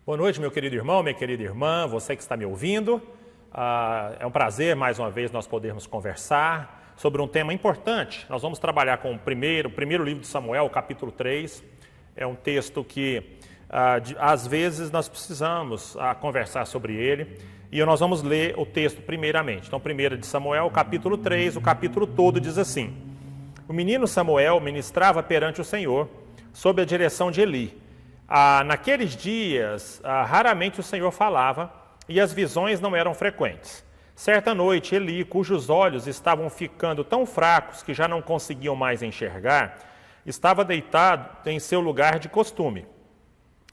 Boa noite, meu querido irmão, minha querida irmã, você que está me ouvindo. É um prazer, mais uma vez, nós podermos conversar sobre um tema importante. Nós vamos trabalhar com o primeiro livro de Samuel, capítulo 3. É um texto que, às vezes, nós precisamos conversar sobre ele. E nós vamos ler o texto primeiramente. Então, 1 de Samuel, capítulo 3, o capítulo todo diz assim: O menino Samuel ministrava perante o Senhor, sob a direção de Eli. Naqueles dias, raramente o Senhor falava e as visões não eram frequentes. Certa noite, Eli, cujos olhos estavam ficando tão fracos que já não conseguiam mais enxergar, estava deitado em seu lugar de costume.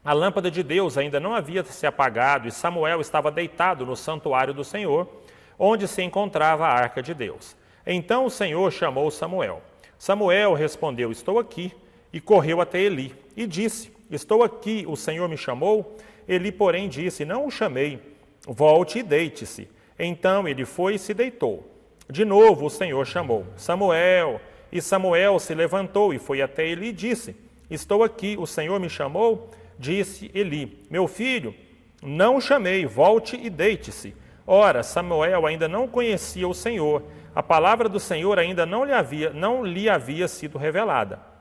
A lâmpada de Deus ainda não havia se apagado e Samuel estava deitado no santuário do Senhor, onde se encontrava a arca de Deus. Então o Senhor chamou Samuel. Samuel respondeu: Estou aqui, e correu até Eli e disse: Estou aqui, o Senhor me chamou? Eli, porém, disse: Não o chamei, volte e deite-se. Então ele foi e se deitou. De novo o Senhor chamou: Samuel. E Samuel se levantou e foi até Eli e disse: Estou aqui, o Senhor me chamou? Disse Eli: Meu filho, não o chamei, volte e deite-se. Ora, Samuel ainda não conhecia o Senhor. A palavra do Senhor ainda não lhe havia sido revelada.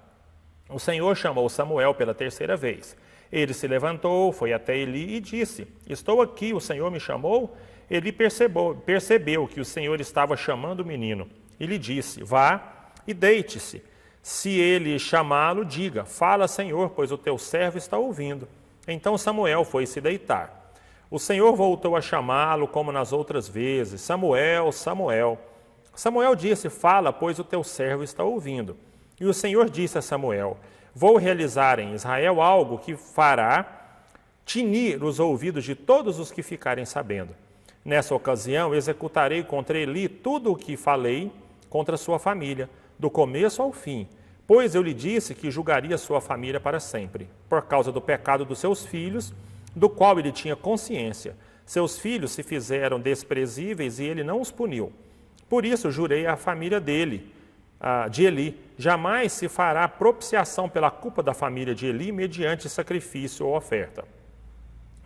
O Senhor chamou Samuel pela terceira vez. Ele se levantou, foi até Eli e disse: Estou aqui, o Senhor me chamou? Eli percebeu que o Senhor estava chamando o menino. E lhe disse: Vá e deite-se. Se ele chamá-lo, diga: Fala, Senhor, pois o teu servo está ouvindo. Então Samuel foi se deitar. O Senhor voltou a chamá-lo como nas outras vezes: Samuel, Samuel. Samuel disse: Fala, pois o teu servo está ouvindo. E o Senhor disse a Samuel: Vou realizar em Israel algo que fará tinir os ouvidos de todos os que ficarem sabendo. Nessa ocasião, executarei contra Eli tudo o que falei contra sua família, do começo ao fim, pois eu lhe disse que julgaria sua família para sempre, por causa do pecado dos seus filhos, do qual ele tinha consciência. Seus filhos se fizeram desprezíveis e ele não os puniu. Por isso jurei à família de Eli: jamais se fará propiciação pela culpa da família de Eli mediante sacrifício ou oferta.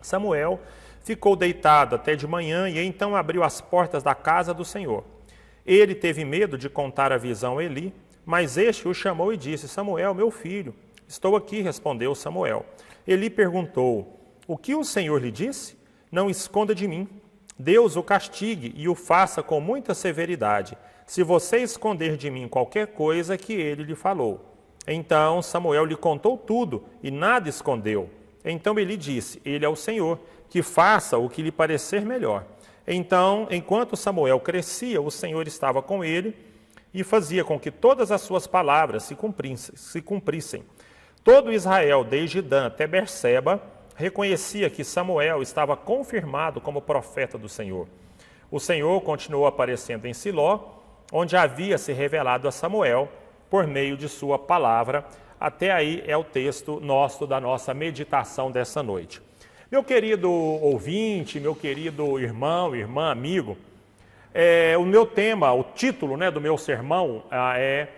Samuel ficou deitado até de manhã e então abriu as portas da casa do Senhor. Ele teve medo de contar a visão a Eli, mas este o chamou e disse: Samuel, meu filho. Estou aqui, respondeu Samuel. Eli perguntou: O que o Senhor lhe disse? Não esconda de mim. Deus o castigue e o faça com muita severidade, se você esconder de mim qualquer coisa que ele lhe falou. Então Samuel lhe contou tudo e nada escondeu. Então ele disse: Ele é o Senhor, que faça o que lhe parecer melhor. Então, enquanto Samuel crescia, o Senhor estava com ele e fazia com que todas as suas palavras se cumprissem. Todo Israel, desde Dan até Berseba, reconhecia que Samuel estava confirmado como profeta do Senhor. O Senhor continuou aparecendo em Siló, onde havia se revelado a Samuel por meio de sua palavra. Até aí é o texto da nossa meditação dessa noite. Meu querido ouvinte, meu querido irmão, irmã, amigo, o meu tema, o título do meu sermão é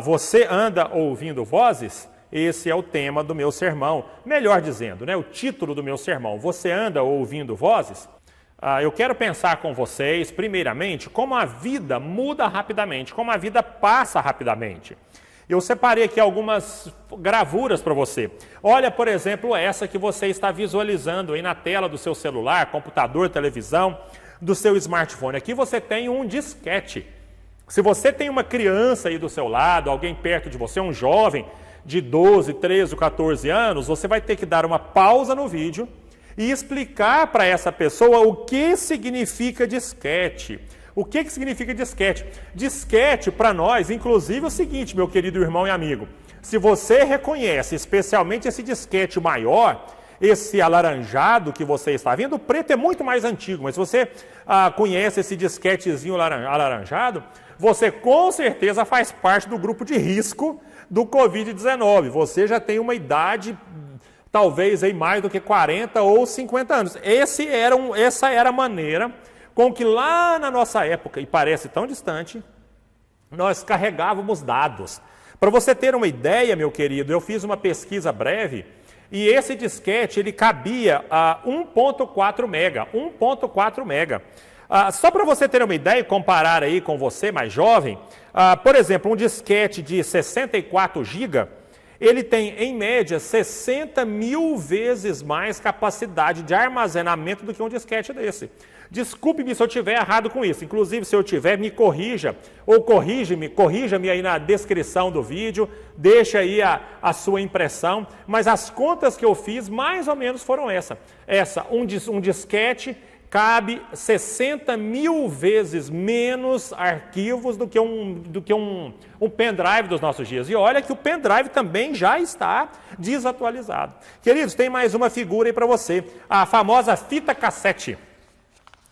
Você anda ouvindo vozes? Esse é o tema do meu sermão. Melhor dizendo, o título do meu sermão: Você anda ouvindo vozes? Eu quero pensar com vocês, primeiramente, como a vida muda rapidamente, como a vida passa rapidamente. Eu separei aqui algumas gravuras para você. Olha, por exemplo, essa que você está visualizando aí na tela do seu celular, computador, televisão, do seu smartphone. Aqui você tem um disquete. Se você tem uma criança aí do seu lado, alguém perto de você, um jovem de 12, 13, 14 anos, você vai ter que dar uma pausa no vídeo e explicar para essa pessoa o que significa disquete. O que significa disquete? Disquete, para nós, inclusive, é o seguinte, meu querido irmão e amigo: se você reconhece especialmente esse disquete maior, esse alaranjado que você está vendo, o preto é muito mais antigo, mas se você conhece esse disquetezinho alaranjado, você com certeza faz parte do grupo de risco do Covid-19. Você já tem uma idade, talvez aí mais do que 40 ou 50 anos. Essa era a maneira com que lá na nossa época, e parece tão distante, nós carregávamos dados. Para você ter uma ideia, meu querido, eu fiz uma pesquisa breve E esse disquete, ele cabia a 1.4 mega, 1.4 mega. Só para você ter uma ideia e comparar aí com você mais jovem, por exemplo, um disquete de 64 GB, ele tem, em média, 60 mil vezes mais capacidade de armazenamento do que um disquete desse. Desculpe-me se eu estiver errado com isso. Inclusive, se eu tiver, me corrija, ou corrija-me aí na descrição do vídeo, deixa aí a sua impressão. Mas as contas que eu fiz, mais ou menos, foram um disquete cabe 60 mil vezes menos arquivos do que um pendrive dos nossos dias. E olha que o pendrive também já está desatualizado. Queridos, tem mais uma figura aí para você. A famosa fita cassete.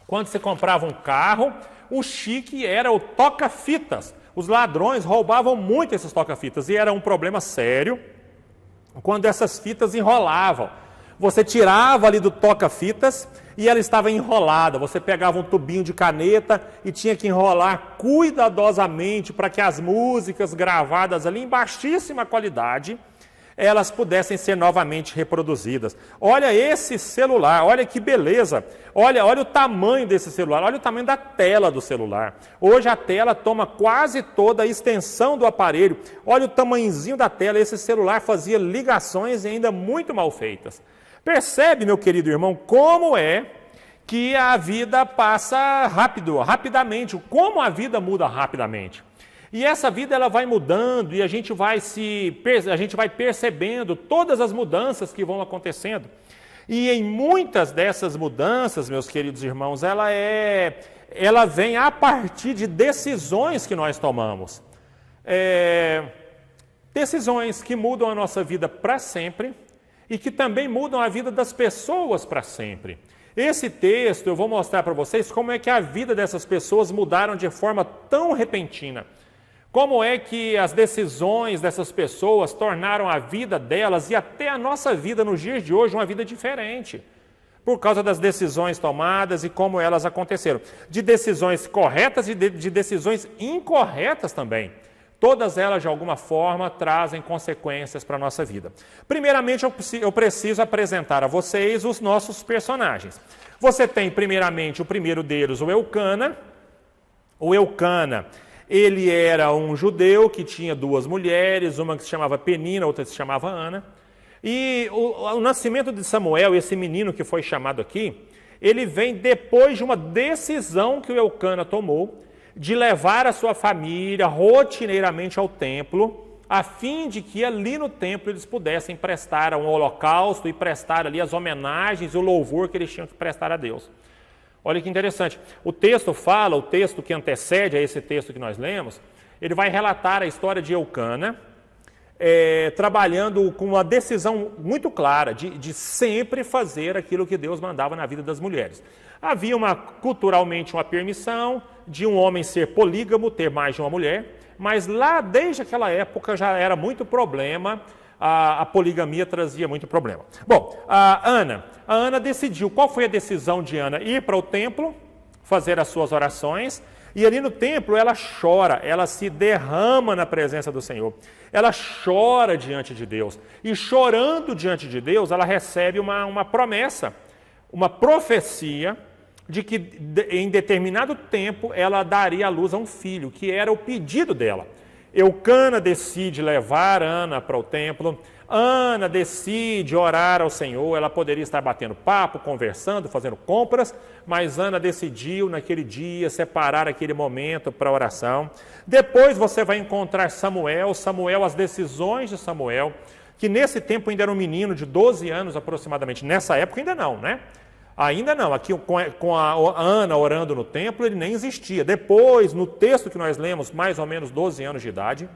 Quando você comprava um carro, o chique era o toca-fitas. Os ladrões roubavam muito esses toca-fitas e era um problema sério quando essas fitas enrolavam. Você tirava ali do toca-fitas e ela estava enrolada. Você pegava um tubinho de caneta e tinha que enrolar cuidadosamente para que as músicas gravadas ali em baixíssima qualidade, elas pudessem ser novamente reproduzidas. Olha esse celular, olha que beleza. Olha o tamanho desse celular, olha o tamanho da tela do celular. Hoje a tela toma quase toda a extensão do aparelho. Olha o tamanhozinho da tela, esse celular fazia ligações ainda muito mal feitas. Percebe, meu querido irmão, como é que a vida passa rapidamente, como a vida muda rapidamente. E essa vida ela vai mudando e a gente vai percebendo todas as mudanças que vão acontecendo. E em muitas dessas mudanças, meus queridos irmãos, ela vem a partir de decisões que nós tomamos. Decisões que mudam a nossa vida para sempre e que também mudam a vida das pessoas para sempre. Esse texto eu vou mostrar para vocês como é que a vida dessas pessoas mudaram de forma tão repentina. Como é que as decisões dessas pessoas tornaram a vida delas e até a nossa vida nos dias de hoje uma vida diferente. Por causa das decisões tomadas e como elas aconteceram. De decisões corretas e de decisões incorretas também. Todas elas, de alguma forma, trazem consequências para a nossa vida. Primeiramente, eu preciso apresentar a vocês os nossos personagens. Você tem, primeiramente, o primeiro deles, o Eucana. O Eucana, ele era um judeu que tinha duas mulheres, uma que se chamava Penina, outra que se chamava Ana. E o nascimento de Samuel, esse menino que foi chamado aqui, ele vem depois de uma decisão que o Eucana tomou, de levar a sua família rotineiramente ao templo, a fim de que ali no templo eles pudessem prestar um holocausto e prestar ali as homenagens e o louvor que eles tinham que prestar a Deus. Olha que interessante. O texto que antecede a esse texto que nós lemos, ele vai relatar a história de Eucana, trabalhando com uma decisão muito clara de sempre fazer aquilo que Deus mandava na vida das mulheres. Havia culturalmente uma permissão de um homem ser polígamo, ter mais de uma mulher, mas lá desde aquela época já era muito problema, a poligamia trazia muito problema. Bom, a Ana decidiu, qual foi a decisão de Ana? Ir para o templo, fazer as suas orações, e ali no templo ela chora, ela se derrama na presença do Senhor. Ela chora diante de Deus. E chorando diante de Deus, ela recebe uma promessa, uma profecia de que em determinado tempo ela daria à luz a um filho, que era o pedido dela. Eucana decide levar Ana para o templo. Ana decide orar ao Senhor. Ela poderia estar batendo papo, conversando, fazendo compras, mas Ana decidiu naquele dia separar aquele momento para oração. Depois você vai encontrar Samuel, as decisões de Samuel, que nesse tempo ainda era um menino de 12 anos aproximadamente. Nessa época ainda não, né? Ainda não, aqui com a Ana orando no templo, ele nem existia. Depois, no texto que nós lemos, mais ou menos 12 anos de idade,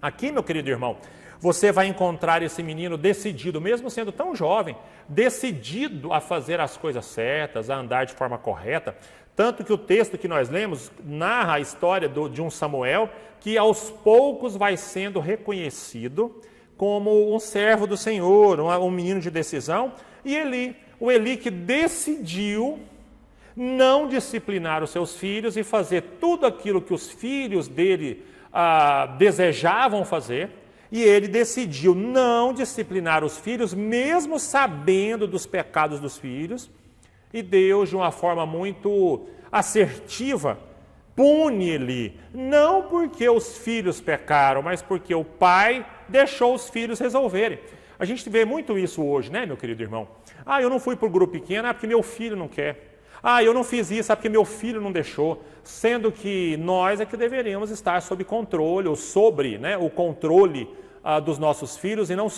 aqui, meu querido irmão, você vai encontrar esse menino decidido, mesmo sendo tão jovem, decidido a fazer as coisas certas, a andar de forma correta. Tanto que o texto que nós lemos narra a história de um Samuel que aos poucos vai sendo reconhecido como um servo do Senhor, um menino de decisão, e o Eli que decidiu não disciplinar os seus filhos e fazer tudo aquilo que os filhos dele desejavam fazer. e ele decidiu não disciplinar os filhos, mesmo sabendo dos pecados dos filhos, e Deus, de uma forma muito assertiva, pune Eli, não porque os filhos pecaram, mas porque o pai deixou os filhos resolverem. A gente vê muito isso hoje, né, meu querido irmão? Eu não fui para o grupo pequeno, porque meu filho não quer. Eu não fiz isso, porque meu filho não deixou. Sendo que nós é que deveríamos estar sob controle, ou sobre, né, o controle dos nossos filhos, e não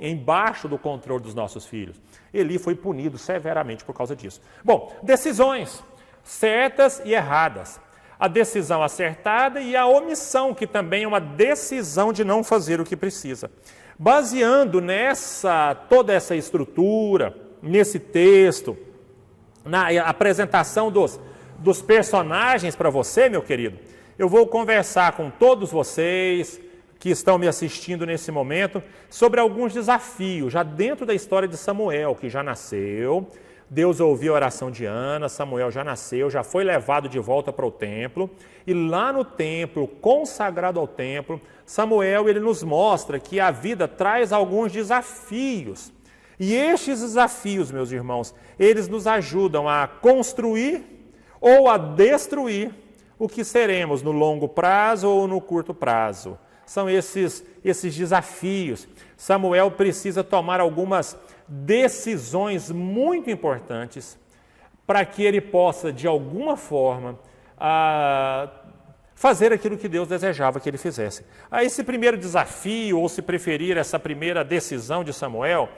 embaixo do controle dos nossos filhos. Eli foi punido severamente por causa disso. Bom, decisões certas e erradas. A decisão acertada e a omissão, que também é uma decisão de não fazer o que precisa. Baseando toda essa estrutura, nesse texto, na apresentação dos personagens para você, meu querido, eu vou conversar com todos vocês que estão me assistindo nesse momento sobre alguns desafios, já dentro da história de Samuel, que já nasceu. Deus ouviu a oração de Ana, Samuel já nasceu, já foi levado de volta para o templo, e lá no templo, consagrado ao templo, Samuel ele nos mostra que a vida traz alguns desafios. E estes desafios, meus irmãos, eles nos ajudam a construir ou a destruir o que seremos no longo prazo ou no curto prazo. São esses desafios. Samuel precisa tomar algumas decisões muito importantes para que ele possa, de alguma forma, fazer aquilo que Deus desejava que ele fizesse. Esse primeiro desafio, ou se preferir, essa primeira decisão de Samuel,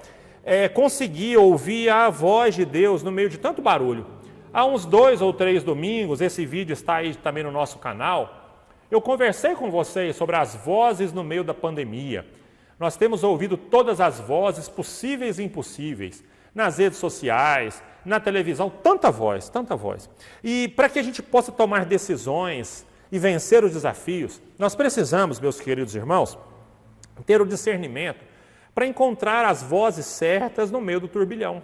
é conseguir ouvir a voz de Deus no meio de tanto barulho. Há uns 2 ou 3 domingos, esse vídeo está aí também no nosso canal, eu conversei com vocês sobre as vozes no meio da pandemia. Nós temos ouvido todas as vozes possíveis e impossíveis, nas redes sociais, na televisão, tanta voz. E para que a gente possa tomar decisões e vencer os desafios, nós precisamos, meus queridos irmãos, ter o discernimento para encontrar as vozes certas no meio do turbilhão.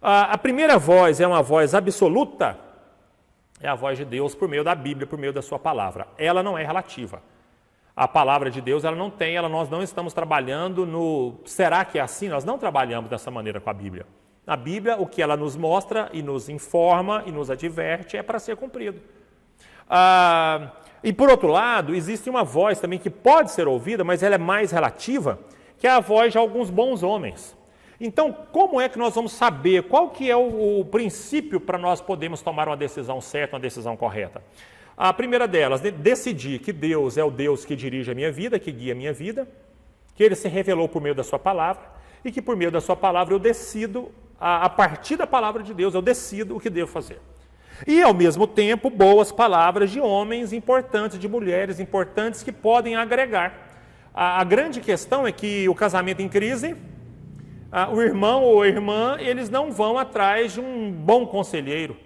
A primeira voz é uma voz absoluta, é a voz de Deus por meio da Bíblia, por meio da sua palavra. Ela não é relativa. A palavra de Deus, nós não estamos trabalhando no será que é assim? Nós não trabalhamos dessa maneira com a Bíblia. A Bíblia, o que ela nos mostra e nos informa e nos adverte é para ser cumprido. E por outro lado, existe uma voz também que pode ser ouvida, mas ela é mais relativa, que é a voz de alguns bons homens. Então, como é que nós vamos saber qual que é o princípio para nós podermos tomar uma decisão certa, uma decisão correta? A primeira delas, decidir que Deus é o Deus que dirige a minha vida, que guia a minha vida, que Ele se revelou por meio da sua palavra, e que por meio da sua palavra eu decido, a partir da palavra de Deus, eu decido o que devo fazer. E, ao mesmo tempo, boas palavras de homens importantes, de mulheres importantes que podem agregar. A grande questão é que o casamento em crise, o irmão ou a irmã, eles não vão atrás de um bom conselheiro.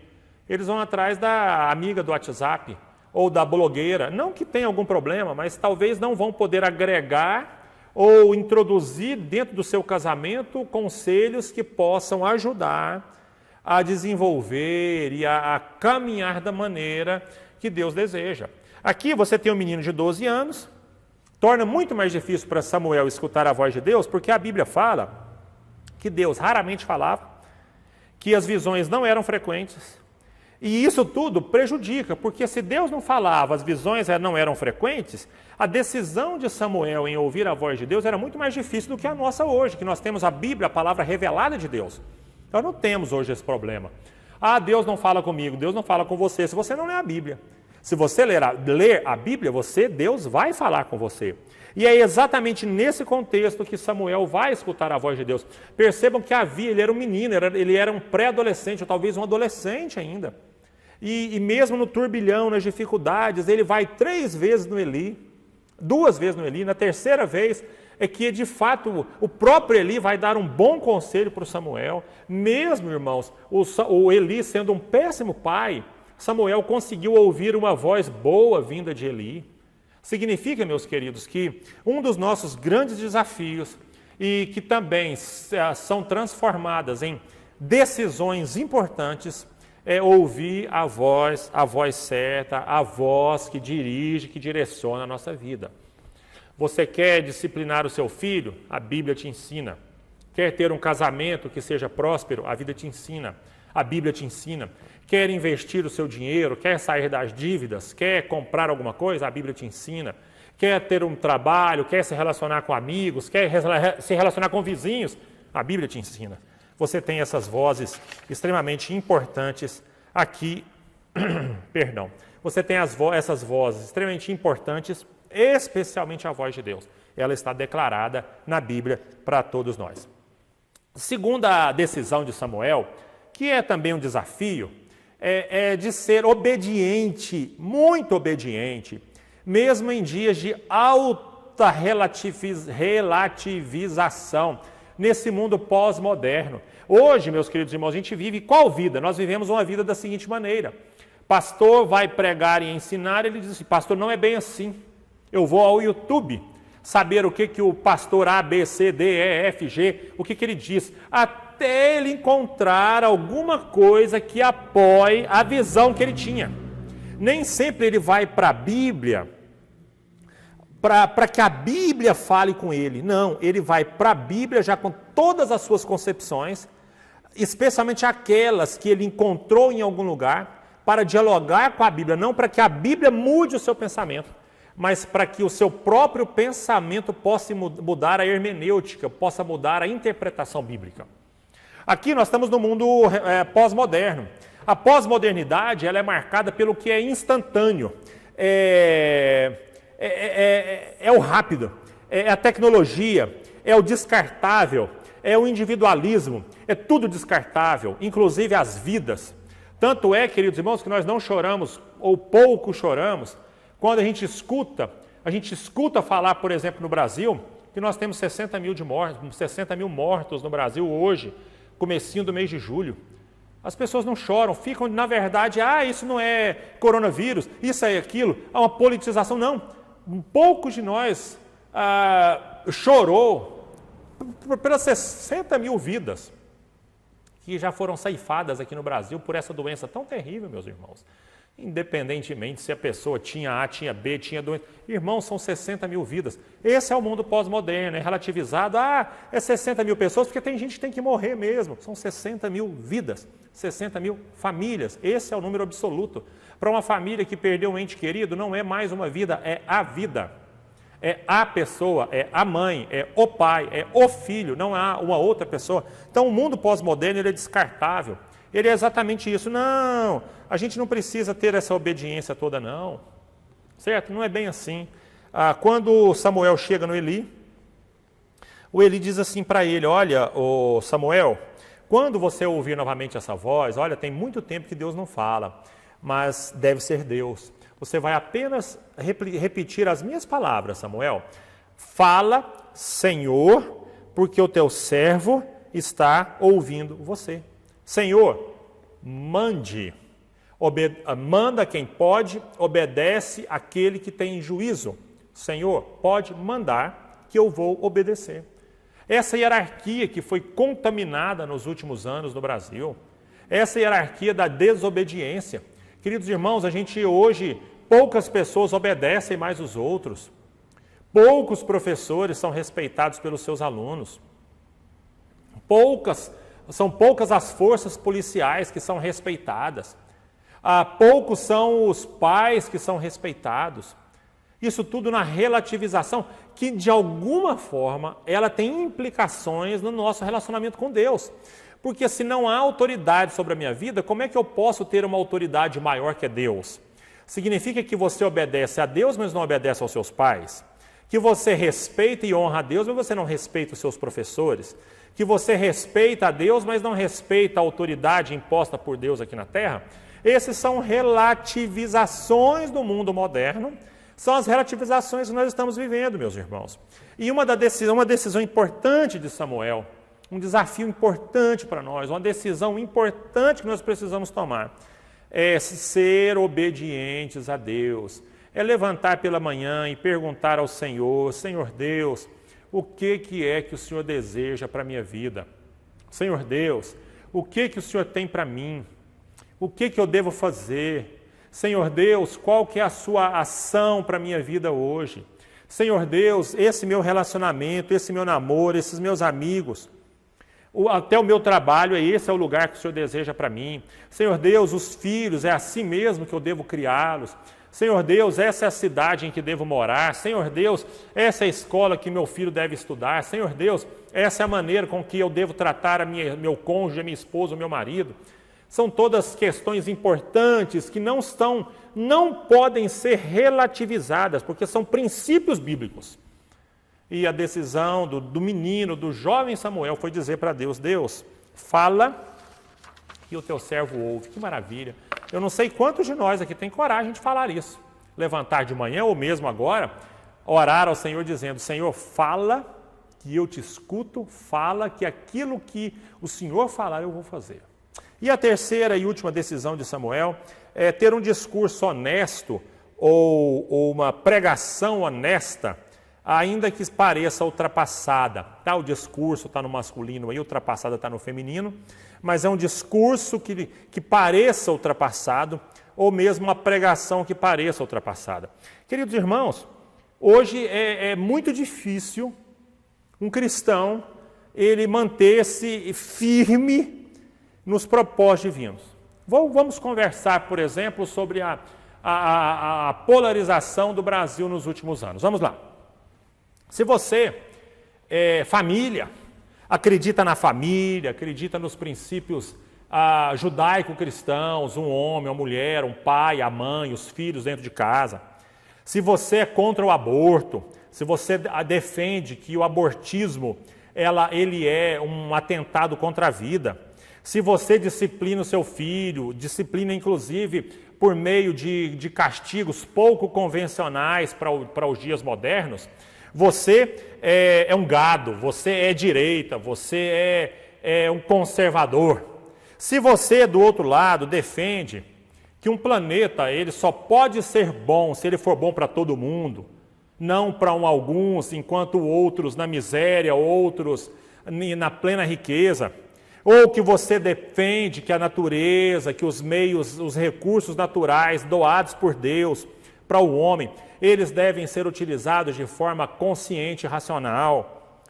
Eles vão atrás da amiga do WhatsApp ou da blogueira. Não que tenha algum problema, mas talvez não vão poder agregar ou introduzir dentro do seu casamento conselhos que possam ajudar a desenvolver e a caminhar da maneira que Deus deseja. Aqui você tem um menino de 12 anos, torna muito mais difícil para Samuel escutar a voz de Deus, porque a Bíblia fala que Deus raramente falava, que as visões não eram frequentes. E isso tudo prejudica, porque se Deus não falava, as visões não eram frequentes, a decisão de Samuel em ouvir a voz de Deus era muito mais difícil do que a nossa hoje, que nós temos a Bíblia, a palavra revelada de Deus. Nós não temos hoje esse problema. Deus não fala comigo, Deus não fala com você, se você não lê a Bíblia. Se você ler a Bíblia, Deus vai falar com você. E é exatamente nesse contexto que Samuel vai escutar a voz de Deus. Percebam que ele era um menino, ele era um pré-adolescente, ou talvez um adolescente ainda. E mesmo no turbilhão, nas dificuldades, ele vai 3 vezes no Eli, 2 vezes no Eli, na terceira vez é que, de fato, o próprio Eli vai dar um bom conselho para o Samuel. Mesmo, irmãos, o Eli sendo um péssimo pai, Samuel conseguiu ouvir uma voz boa vinda de Eli. Significa, meus queridos, que um dos nossos grandes desafios, e que também são transformadas em decisões importantes, é ouvir a voz certa, a voz que dirige, que direciona a nossa vida. Você quer disciplinar o seu filho? A Bíblia te ensina. Quer ter um casamento que seja próspero? A vida te ensina. A Bíblia te ensina. Quer investir o seu dinheiro? Quer sair das dívidas? Quer comprar alguma coisa? A Bíblia te ensina. Quer ter um trabalho? Quer se relacionar com amigos? Quer se relacionar com vizinhos? A Bíblia te ensina. Você tem essas vozes extremamente importantes aqui. Perdão. Você tem essas vozes extremamente importantes, especialmente a voz de Deus. Ela está declarada na Bíblia para todos nós. Segunda decisão de Samuel, que é também um desafio, é de ser obediente, muito obediente, mesmo em dias de alta relativização, nesse mundo pós-moderno. Hoje, meus queridos irmãos, a gente vive qual vida? Nós vivemos uma vida da seguinte maneira. Pastor vai pregar e ensinar, ele diz assim, pastor, não é bem assim. Eu vou ao YouTube saber o que o pastor A, B, C, D, E, F, G, o que ele diz, até ele encontrar alguma coisa que apoie a visão que ele tinha. Nem sempre ele vai para a Bíblia para que a Bíblia fale com ele. Não, ele vai para a Bíblia já com todas as suas concepções, especialmente aquelas que ele encontrou em algum lugar, para dialogar com a Bíblia, não para que a Bíblia mude o seu pensamento, mas para que o seu próprio pensamento possa mudar a hermenêutica, possa mudar a interpretação bíblica. Aqui nós estamos no mundo pós-moderno. A pós-modernidade ela é marcada pelo que é instantâneo, é o rápido, é a tecnologia, é o descartável, é o individualismo, é tudo descartável, inclusive as vidas. Tanto é, queridos irmãos, que nós não choramos, ou pouco choramos, quando a gente escuta falar, por exemplo, no Brasil, que nós temos 60 mil mortos no Brasil hoje, comecinho do mês de julho. As pessoas não choram, ficam, na verdade, isso não é coronavírus, isso é aquilo, há uma politização. Não, poucos de nós chorou pelas 60 mil vidas que já foram ceifadas aqui no Brasil por essa doença tão terrível, meus irmãos. Independentemente se a pessoa tinha A, tinha B, tinha doença. Irmãos, são 60 mil vidas. Esse é o mundo pós-moderno, é relativizado. É 60 mil pessoas, porque tem gente que tem que morrer mesmo. São 60 mil vidas, 60 mil famílias. Esse é o número absoluto. Para uma família que perdeu um ente querido, não é mais uma vida, é a vida. É a pessoa, é a mãe, é o pai, é o filho, não há uma outra pessoa. Então o mundo pós-moderno ele é descartável. Ele é exatamente isso. Não, a gente não precisa ter essa obediência toda não. Certo? Não é bem assim. Quando Samuel chega no Eli, o Eli diz assim para ele, olha, Samuel, quando você ouvir novamente essa voz, olha, tem muito tempo que Deus não fala, mas deve ser Deus. Você vai apenas repetir as minhas palavras, Samuel. Fala, Senhor, porque o teu servo está ouvindo você. Senhor, manda quem pode, obedece aquele que tem juízo. Senhor, pode mandar que eu vou obedecer. Essa hierarquia que foi contaminada nos últimos anos no Brasil, essa hierarquia da desobediência. Queridos irmãos, a gente hoje, poucas pessoas obedecem mais os outros. Poucos professores são respeitados pelos seus alunos. São poucas as forças policiais que são respeitadas. Poucos são os pais que são respeitados. Isso tudo na relativização, que de alguma forma ela tem implicações no nosso relacionamento com Deus. Porque se não há autoridade sobre a minha vida, como é que eu posso ter uma autoridade maior que é Deus? Significa que você obedece a Deus, mas não obedece aos seus pais? Que você respeita e honra a Deus, mas você não respeita os seus professores? Que você respeita a Deus, mas não respeita a autoridade imposta por Deus aqui na terra? Essas são relativizações do mundo moderno, são as relativizações que nós estamos vivendo, meus irmãos. E uma decisão importante de Samuel, um desafio importante para nós, uma decisão importante que nós precisamos tomar, é ser obedientes a Deus, é levantar pela manhã e perguntar ao Senhor, Senhor Deus, o que é que o Senhor deseja para a minha vida? Senhor Deus, o que o Senhor tem para mim? O que eu devo fazer? Senhor Deus, qual que é a sua ação para a minha vida hoje? Senhor Deus, esse meu relacionamento, esse meu namoro, esses meus amigos, até o meu trabalho, esse é o lugar que o Senhor deseja para mim. Senhor Deus, os filhos, é assim mesmo que eu devo criá-los. Senhor Deus, essa é a cidade em que devo morar. Senhor Deus, essa é a escola que meu filho deve estudar. Senhor Deus, essa é a maneira com que eu devo tratar meu cônjuge, a minha esposa, o meu marido. São todas questões importantes que não podem ser relativizadas, porque são princípios bíblicos. E a decisão do menino, do jovem Samuel, foi dizer para Deus, Deus, fala e o teu servo ouve. Que maravilha. Eu não sei quantos de nós aqui tem coragem de falar isso. Levantar de manhã ou mesmo agora, orar ao Senhor dizendo, Senhor, fala que eu te escuto, fala que aquilo que o Senhor falar eu vou fazer. E a terceira e última decisão de Samuel é ter um discurso honesto ou uma pregação honesta, ainda que pareça ultrapassada. Tá, o discurso está no masculino e ultrapassada está no feminino, mas é um discurso que pareça ultrapassado, ou mesmo uma pregação que pareça ultrapassada. Queridos irmãos, hoje é muito difícil um cristão ele manter-se firme nos propósitos divinos. Vamos conversar, por exemplo, sobre a polarização do Brasil nos últimos anos. Vamos lá. Se você família, acredita na família, acredita nos princípios judaico-cristãos, um homem, uma mulher, um pai, a mãe, os filhos dentro de casa. Se você é contra o aborto, se você defende que o abortismo ele é um atentado contra a vida, se você disciplina o seu filho, disciplina inclusive por meio de castigos pouco convencionais para os dias modernos, você é um gado, você é direita, você é um conservador. Se você, do outro lado, defende que um planeta ele só pode ser bom se ele for bom para todo mundo, não para alguns, enquanto outros na miséria, outros na plena riqueza, ou que você defende que a natureza, que os meios, os recursos naturais doados por Deus para o homem, eles devem ser utilizados de forma consciente e racional.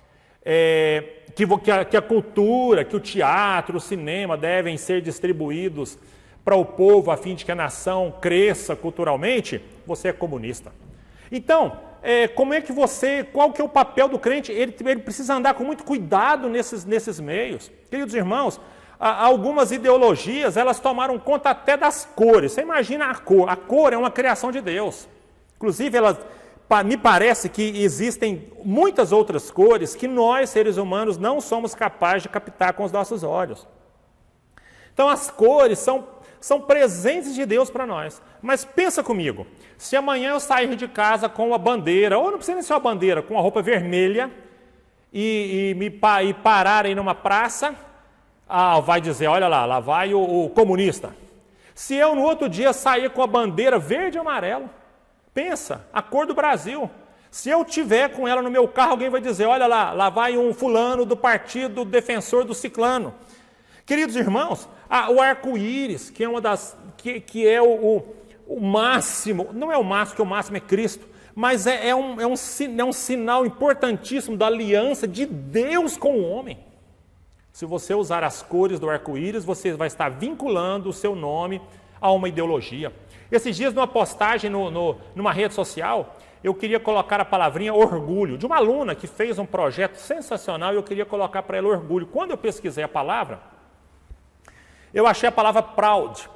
Que a cultura, que o teatro, o cinema devem ser distribuídos para o povo a fim de que a nação cresça culturalmente, você é comunista. Então, qual que é o papel do crente? Ele precisa andar com muito cuidado nesses meios. Queridos irmãos, algumas ideologias, elas tomaram conta até das cores. Você imagina a cor. A cor é uma criação de Deus. Inclusive, me parece que existem muitas outras cores que nós, seres humanos, não somos capazes de captar com os nossos olhos. Então, as cores são presentes de Deus para nós. Mas pensa comigo, se amanhã eu sair de casa com a bandeira, ou não precisa nem ser uma bandeira, com a roupa vermelha, e parar aí numa praça, vai dizer, olha lá vai o comunista. Se eu no outro dia sair com a bandeira verde e amarelo, pensa, a cor do Brasil. Se eu tiver com ela no meu carro, alguém vai dizer, olha lá vai um fulano do partido defensor do ciclano. Queridos irmãos, o arco-íris, que é o máximo, não é o máximo, porque o máximo é Cristo, mas é um sinal importantíssimo da aliança de Deus com o homem. Se você usar as cores do arco-íris, você vai estar vinculando o seu nome a uma ideologia. Esses dias, numa postagem numa rede social, eu queria colocar a palavrinha orgulho, de uma aluna que fez um projeto sensacional e eu queria colocar para ela orgulho. Quando eu pesquisei a palavra, eu achei a palavra proud,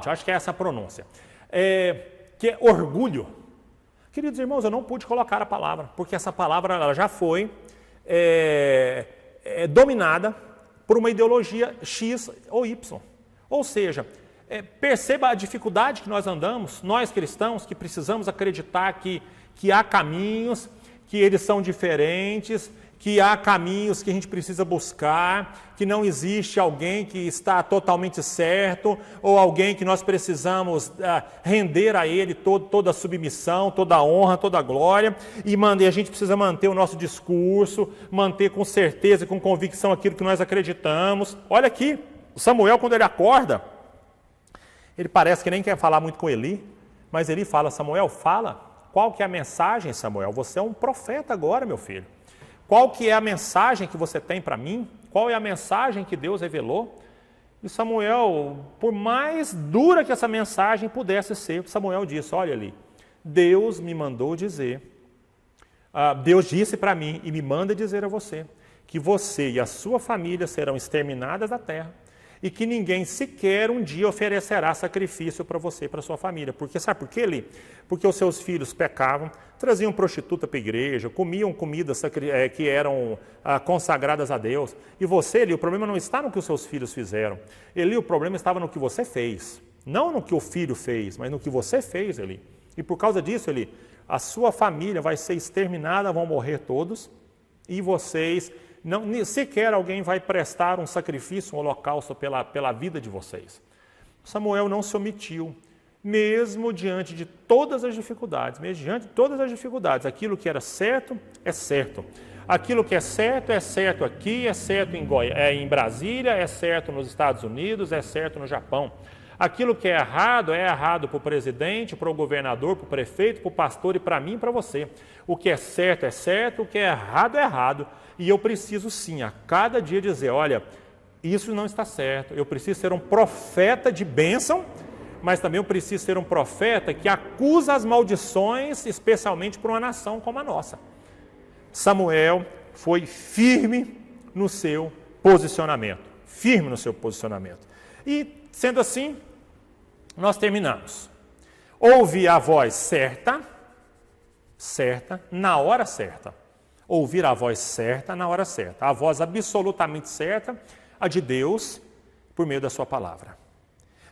acho que é essa a pronúncia, que é orgulho. Queridos irmãos, eu não pude colocar a palavra, porque essa palavra ela já foi dominada por uma ideologia X ou Y. Ou seja, perceba a dificuldade que nós andamos, nós cristãos, que precisamos acreditar que há caminhos, que eles são diferentes, que há caminhos que a gente precisa buscar, que não existe alguém que está totalmente certo, ou alguém que nós precisamos render a ele toda a submissão, toda a honra, toda a glória, e a gente precisa manter o nosso discurso, manter com certeza e com convicção aquilo que nós acreditamos. Olha aqui, Samuel, quando ele acorda, ele parece que nem quer falar muito com Eli, mas Eli fala, Samuel, fala, Qual que é a mensagem, Samuel? Você é um profeta agora, meu filho. Qual que é a mensagem que você tem para mim? Qual é a mensagem que Deus revelou? E Samuel, por mais dura que essa mensagem pudesse ser, Samuel disse, olha ali, Deus me mandou dizer, Deus disse para mim e me manda dizer a você, que você e a sua família serão exterminadas da terra e que ninguém sequer um dia oferecerá sacrifício para você e para sua família. Porque sabe por quê, Eli? Porque os seus filhos pecavam, traziam prostituta para a igreja, comiam comidas que eram consagradas a Deus. E você, Eli, o problema não está no que os seus filhos fizeram. Eli, o problema estava no que você fez. Não no que o filho fez, mas no que você fez, Eli. E por causa disso, Eli, a sua família vai ser exterminada, vão morrer todos, e vocês... Não, sequer alguém vai prestar um sacrifício, um holocausto pela vida de vocês. Samuel não se omitiu, mesmo diante de todas as dificuldades, aquilo que era certo, é certo. Aquilo que é certo aqui, é certo em Brasília, é certo nos Estados Unidos, é certo no Japão. Aquilo que é errado para o presidente, para o governador, para o prefeito, para o pastor e para mim e para você. O que é certo, o que é errado. E eu preciso sim, a cada dia dizer, olha, isso não está certo. Eu preciso ser um profeta de bênção, mas também eu preciso ser um profeta que acusa as maldições, especialmente para uma nação como a nossa. Samuel foi firme no seu posicionamento. E, sendo assim, nós terminamos. Ouve a voz certa, na hora certa. Ouvir a voz certa na hora certa. A voz absolutamente certa, a de Deus, por meio da sua palavra.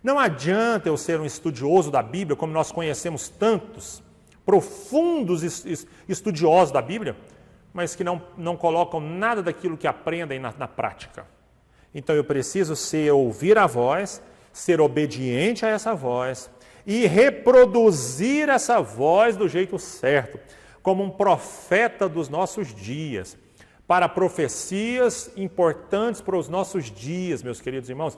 Não adianta eu ser um estudioso da Bíblia, como nós conhecemos tantos profundos estudiosos da Bíblia, mas que não colocam nada daquilo que aprendem na prática. Então eu preciso ouvir a voz, ser obediente a essa voz e reproduzir essa voz do jeito certo, como um profeta dos nossos dias, para profecias importantes para os nossos dias, meus queridos irmãos.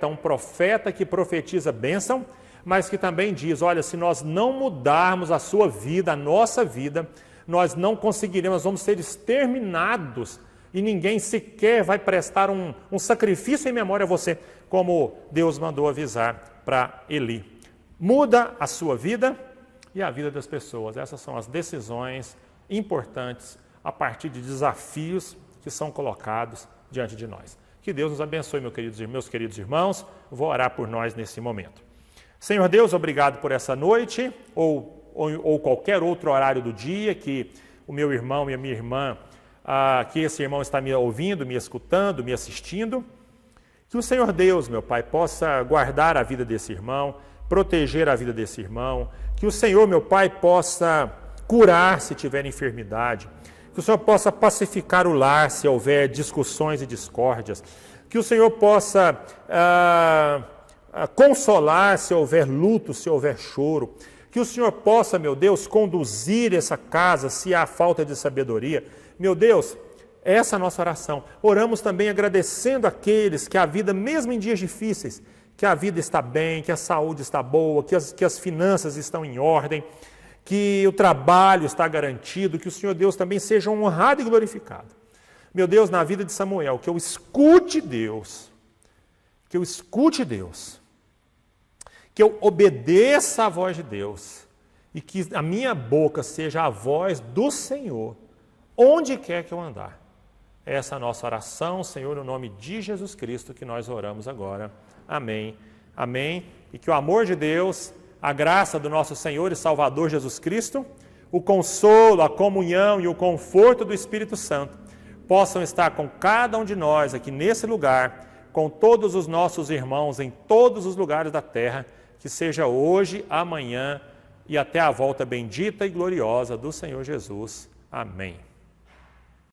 Um profeta que profetiza bênção, mas que também diz, olha, se nós não mudarmos a sua vida, a nossa vida, nós não conseguiremos, nós vamos ser exterminados e ninguém sequer vai prestar um sacrifício em memória a você, como Deus mandou avisar para Eli. Muda a sua vida e a vida das pessoas. Essas são as decisões importantes a partir de desafios que são colocados diante de nós. Que Deus nos abençoe, meus queridos irmãos. Vou orar por nós nesse momento. Senhor Deus, obrigado por essa noite, ou qualquer outro horário do dia que o meu irmão e a minha irmã, que esse irmão está me ouvindo, me escutando, me assistindo. Que o Senhor Deus, meu Pai, possa guardar a vida desse irmão, proteger a vida desse irmão. Que o Senhor, meu Pai, possa curar se tiver enfermidade. Que o Senhor possa pacificar o lar se houver discussões e discórdias. Que o Senhor possa consolar se houver luto, se houver choro. Que o Senhor possa, meu Deus, conduzir essa casa se há falta de sabedoria. Meu Deus, essa é a nossa oração. Oramos também agradecendo aqueles que a vida, mesmo em dias difíceis, que a vida está bem, que a saúde está boa, que as finanças estão em ordem, que o trabalho está garantido, que o Senhor Deus também seja honrado e glorificado. Meu Deus, na vida de Samuel, que eu escute Deus, que eu obedeça à voz de Deus e que a minha boca seja a voz do Senhor, onde quer que eu andar. Essa é a nossa oração, Senhor, no nome de Jesus Cristo, que nós oramos agora. Amém. Amém. E que o amor de Deus, a graça do nosso Senhor e Salvador Jesus Cristo, o consolo, a comunhão e o conforto do Espírito Santo possam estar com cada um de nós aqui nesse lugar, com todos os nossos irmãos em todos os lugares da terra, que seja hoje, amanhã e até a volta bendita e gloriosa do Senhor Jesus. Amém.